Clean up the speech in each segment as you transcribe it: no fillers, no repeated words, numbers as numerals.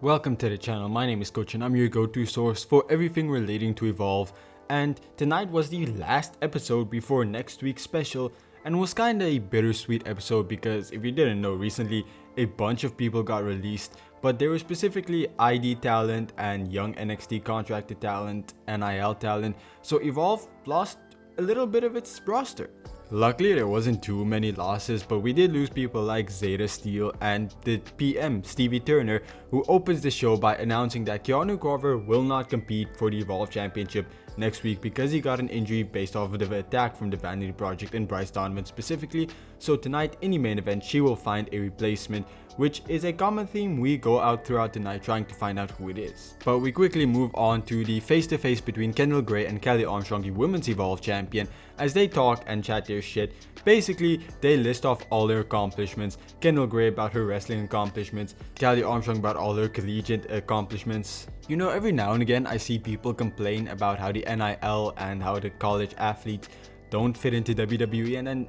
Welcome to the channel. My name is Coach and I'm your go-to source for everything relating to Evolve. And tonight was the last episode before next week's special, and was kinda a bittersweet episode because if you didn't know, recently a bunch of people got released, but there was specifically ID talent and young NXT contracted talent, NIL talent, so Evolve lost a little bit of its roster. Luckily there wasn't too many losses, but we did lose people like Zeta Steel and the PM Stevie Turner, who opens the show by announcing that Keanu Carver will not compete for the Evolve Championship next week because he got an injury based off of the attack from the Vanity Project and Bryce Donovan specifically. So tonight in the main event she will find a replacement, which is a common theme we go out throughout the night trying to find out who it is. But we quickly move on to the face-to-face between Kendall Gray and Kelly Armstrong, the Women's Evolve Champion, as they talk and chat their shit. Basically, they list off all their accomplishments. Kendall Gray about her wrestling accomplishments, Kelly Armstrong about all her collegiate accomplishments. You know, every now and again I see people complain about how the NIL and how the college athletes don't fit into WWE, and then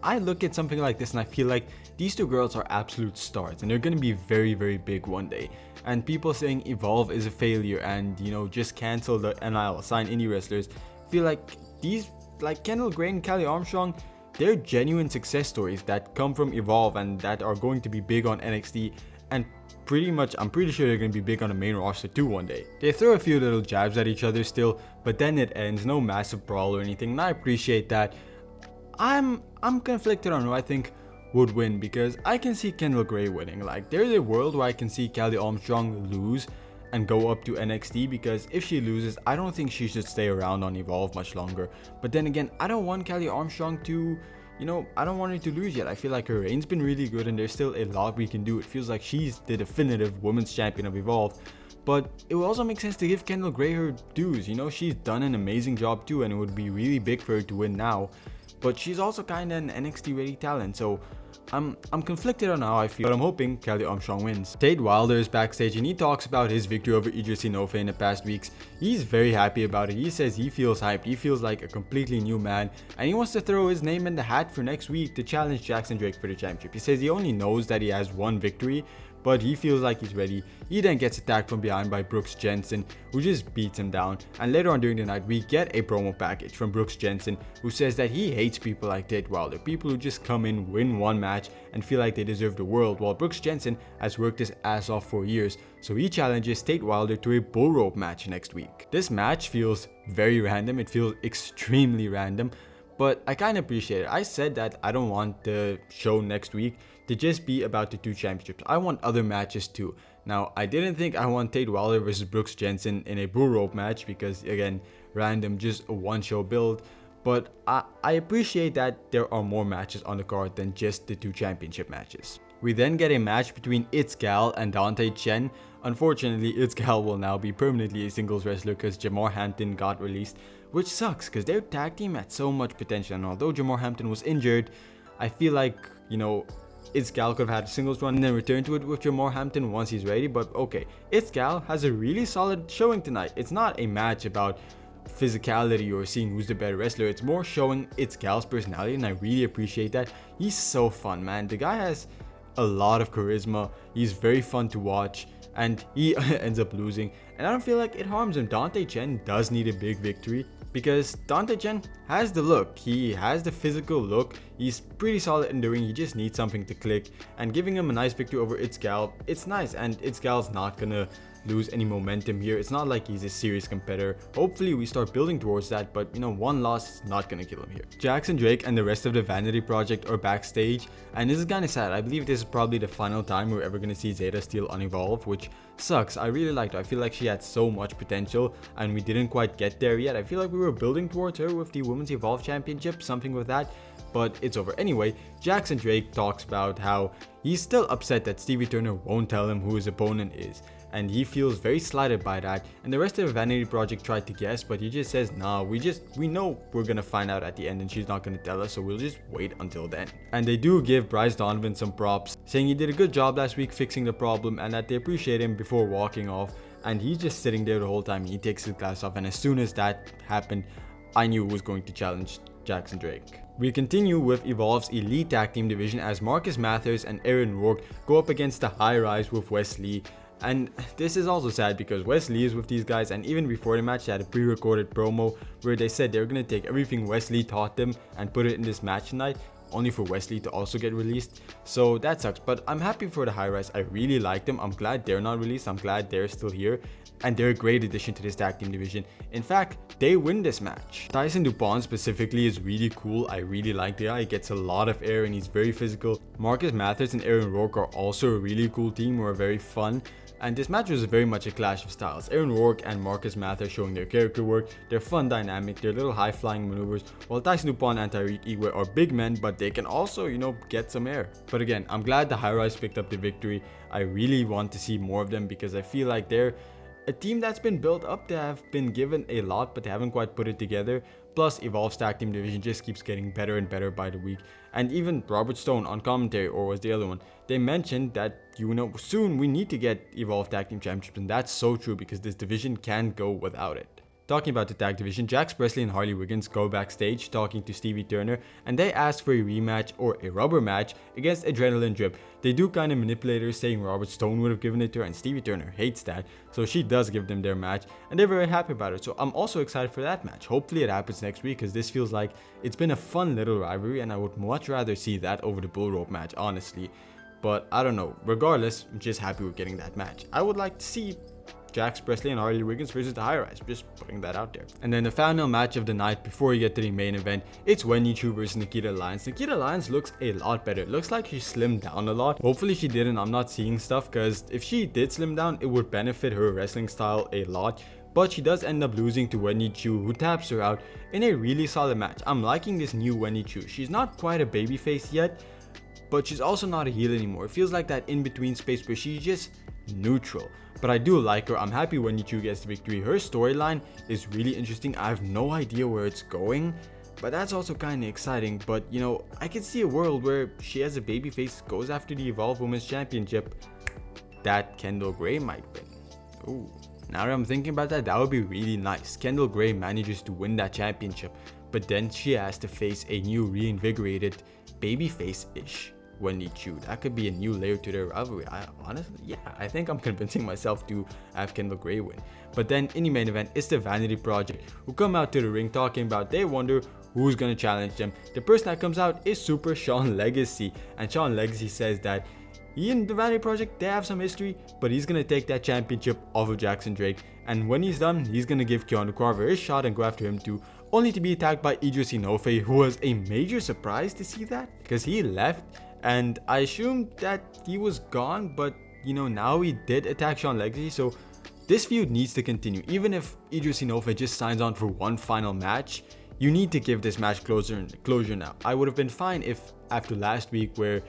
I look at something like this and I feel like these two girls are absolute stars and they're going to be very, very big one day. And people saying Evolve is a failure and, you know, just cancel the NIL, sign indie wrestlers, feel like these, like Kendall Gray and Kelly Armstrong, they're genuine success stories that come from Evolve and that are going to be big on NXT, and I'm pretty sure they're going to be big on the main roster too one day. They throw a few little jabs at each other still, but then it ends, no massive brawl or anything, and I appreciate that. I'm conflicted on who I think would win because I can see Kendall Gray winning. Like, there's a world where I can see Kelly Armstrong lose and go up to NXT, because if she loses, I don't think she should stay around on Evolve much longer. But then again, I don't want Kelly Armstrong to, you know, I don't want her to lose yet. I feel like her reign's been really good and there's still a lot we can do. It feels like she's the definitive women's champion of Evolve. But it will also make sense to give Kendall Gray her dues. You know, she's done an amazing job too, and it would be really big for her to win now. But she's also kinda an NXT ready talent, so I'm conflicted on how I feel, but I'm hoping Kelly Armstrong wins. Tate Wilder is backstage and he talks about his victory over Idris Inoue in the past weeks. He's very happy about it. He says he feels hyped, he feels like a completely new man, and he wants to throw his name in the hat for next week to challenge Jackson Drake for the championship. He says he only knows that he has one victory, but he feels like he's ready. He then gets attacked from behind by Brooks Jensen, who just beats him down. And later on during the night, we get a promo package from Brooks Jensen, who says that he hates people like Tate Wilder, people who just come in, win one match, and feel like they deserve the world, while Brooks Jensen has worked his ass off for years, so he challenges Tate Wilder to a bull rope match next week. This match feels very random, it feels extremely random, but I kinda appreciate it. I said that I don't want the show next week to just be about the two championships. I want other matches too. Now, I didn't think I want Tate Wilder versus Brooks Jensen in a bull rope match because, again, random, just a one show build. But I appreciate that there are more matches on the card than just the two championship matches. We then get a match between It's Gal and Dante Chen. Unfortunately, It's Gal will now be permanently a singles wrestler because Jamar Hampton got released, which sucks because their tag team had so much potential. And although Jamar Hampton was injured, I feel like, you know, It's Gal could have had a singles run and then return to it with Jamar Hampton once he's ready. But okay, It's Gal has a really solid showing tonight. It's not a match about physicality or seeing who's the better wrestler. It's more showing It's Gal's personality, and I really appreciate that. He's so fun, man. The guy has a lot of charisma. He's very fun to watch, and he ends up losing, and I don't feel like it harms him. Dante Chen does need a big victory because Dante Chen has the look, he has the physical look, he's pretty solid in the ring, he just needs something to click, and giving him a nice victory over It's Gal, it's nice, and It's Gal's not gonna lose any momentum here. It's not like he's a serious competitor. Hopefully we start building towards that, but you know, one loss is not gonna kill him here. Jackson Drake and the rest of the Vanity Project are backstage, and this is kinda sad. I believe this is probably the final time we're ever gonna see Zeta Steel on Evolve, which sucks. I really liked her. I feel like she had so much potential and we didn't quite get there yet. I feel like we were building towards her with the Women's Evolve Championship, something with that, but it's over. Anyway, Jackson Drake talks about how he's still upset that Stevie Turner won't tell him who his opponent is, and he feels very slighted by that. And the rest of the Vanity Project tried to guess, but he just says, nah, we know we're gonna find out at the end and she's not gonna tell us, so we'll just wait until then. And they do give Bryce Donovan some props, saying he did a good job last week fixing the problem and that they appreciate him before walking off. And he's just sitting there the whole time. He takes his glass off, and as soon as that happened, I knew he was going to challenge Jackson Drake. We continue with Evolve's Elite Tag Team division as Marcus Mathers and Aaron Rourke go up against the High Rise with Wesley And this is also sad because Wesley is with these guys, and even before the match they had a pre-recorded promo where they said they're going to take everything Wesley taught them and put it in this match tonight, only for Wesley to also get released. So that sucks, but I'm happy for the High Rise. I really like them. I'm glad they're not released. I'm glad they're still here, and they're a great addition to this tag team division. In fact, they win this match. Tyson Dupont specifically is really cool. I really like the guy. He gets a lot of air and he's very physical. Marcus Mathers and Aaron Rourke are also a really cool team who are very fun. And this match was very much a clash of styles. Aaron Rourke and Marcus Mathers showing their character work, their fun dynamic, their little high-flying maneuvers, while Tyson Dupont and Tyreek Igwe are big men, but they can also, get some air. But again, I'm glad the High Rise picked up the victory. I really want to see more of them because I feel like they're a team that's been built up. They have been given a lot, but they haven't quite put it together. Plus, Evolve's tag team division just keeps getting better and better by the week. And even Robert Stone on commentary, or was the other one, they mentioned that, soon we need to get Evolve Tag Team Championships. And that's so true because this division can't go without it. Talking about the tag division, Jax Presley and Harley Wiggins go backstage talking to Stevie Turner, and they ask for a rematch or a rubber match against Adrenaline Drip. They do kind of manipulate her, saying Robert Stone would have given it to her, and Stevie Turner hates that, so she does give them their match, and they're very happy about it. So I'm also excited for that match. Hopefully it happens next week, because this feels like it's been a fun little rivalry, and I would much rather see that over the bull rope match, honestly. But I don't know. Regardless, I'm just happy we're getting that match. I would like to see Jax Presley and Harley Wiggins versus the High Rise, just putting that out there. And then the final match of the night before we get to the main event, it's Wendy Chu versus Nikita Lyons. Nikita Lyons looks a lot better. It looks like she slimmed down a lot. Hopefully she didn't. I'm not seeing stuff, because if she did slim down, it would benefit her wrestling style a lot. But she does end up losing to Wendy Chu, who taps her out in a really solid match. I'm liking this new Wendy Chu. She's not quite a babyface yet, but she's also not a heel anymore. It feels like that in-between space where she's just neutral. But I do like her. I'm happy Wendy Chu gets the victory. Her storyline is really interesting. I have no idea where it's going, but that's also kind of exciting. But I can see a world where she as a babyface goes after the Evolve Women's Championship that Kendall Gray might win. Ooh, now that I'm thinking about that, that would be really nice. Kendall Gray manages to win that championship, but then she has to face a new reinvigorated babyface-ish Wendy Chu. That could be a new layer to their rivalry. I think I'm convincing myself to have Kendall Gray win. But then in the main event, it's the Vanity Project who come out to the ring talking about they wonder who's gonna challenge them. The person that comes out is Super Sean Legacy, and Sean Legacy says that he and the Vanity Project, they have some history, but he's gonna take that championship off of Jackson Drake, and when he's done, he's gonna give Keanu Carver his shot and go after him too, only to be attacked by Idris Inoue, who was a major surprise to see that, because he left. And I assumed that he was gone, but now he did attack Sean Legacy, so this feud needs to continue. Even if Idris Inoue just signs on for one final match, you need to give this match closure now. I would have been fine if after last week where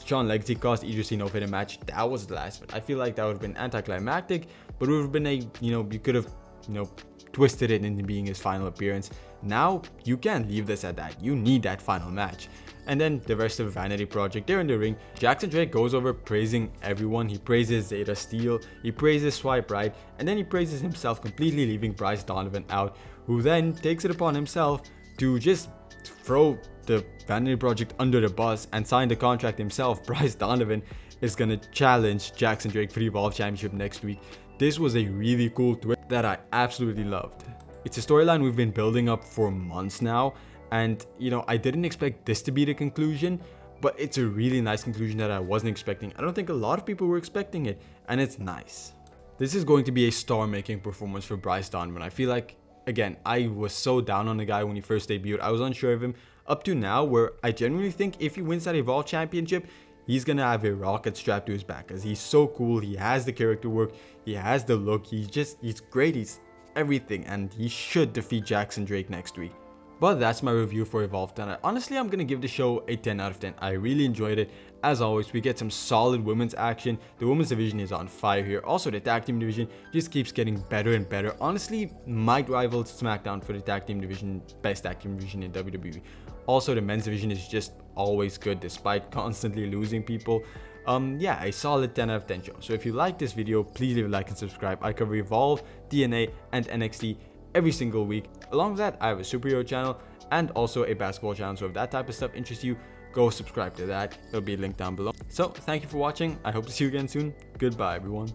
Sean Legacy cost Idris Inoue the match, that was the last one. I feel like that would have been anticlimactic, but it would have been you could have twisted it into being his final appearance. Now you can't leave this at that. You need that final match. And then the rest of Vanity Project, they're in the ring. Jackson Drake goes over praising everyone. He praises Zeta Steel, he praises Swipe Right, and then he praises himself, completely leaving Bryce Donovan out, who then takes it upon himself to just throw the Vanity Project under the bus and sign the contract himself. Bryce Donovan is gonna challenge Jackson Drake for the Evolve Championship next week. This was a really cool twist that I absolutely loved. It's a storyline we've been building up for months now, and I didn't expect this to be the conclusion, but it's a really nice conclusion that I wasn't expecting. I don't think a lot of people were expecting it, and it's nice. This is going to be a star-making performance for Bryce Donovan. I feel like, again, I was so down on the guy when he first debuted. I was unsure of him up to now, where I genuinely think if he wins that Evolve Championship, he's gonna have a rocket strapped to his back, because he's so cool. He has the character work, he has the look, he's great, he's everything, and he should defeat Jackson Drake next week. But that's my review for Evolve Tonight. Honestly, I'm gonna give the show a 10 out of 10. I really enjoyed it. As always, we get some solid women's action. The women's division is on fire here. Also, the tag team division just keeps getting better and better. Honestly, might rival SmackDown for the tag team division, best tag team division in WWE. Also, the men's division is just always good despite constantly losing people. Yeah, a solid 10 out of 10 show. So if you like this video, please leave a like and subscribe. I cover Evolve, TNA, and NXT every single week. Along with that, I have a superhero channel and also a basketball channel. So if that type of stuff interests you, go subscribe to that. It'll be linked down below. So thank you for watching. I hope to see you again soon. Goodbye, everyone.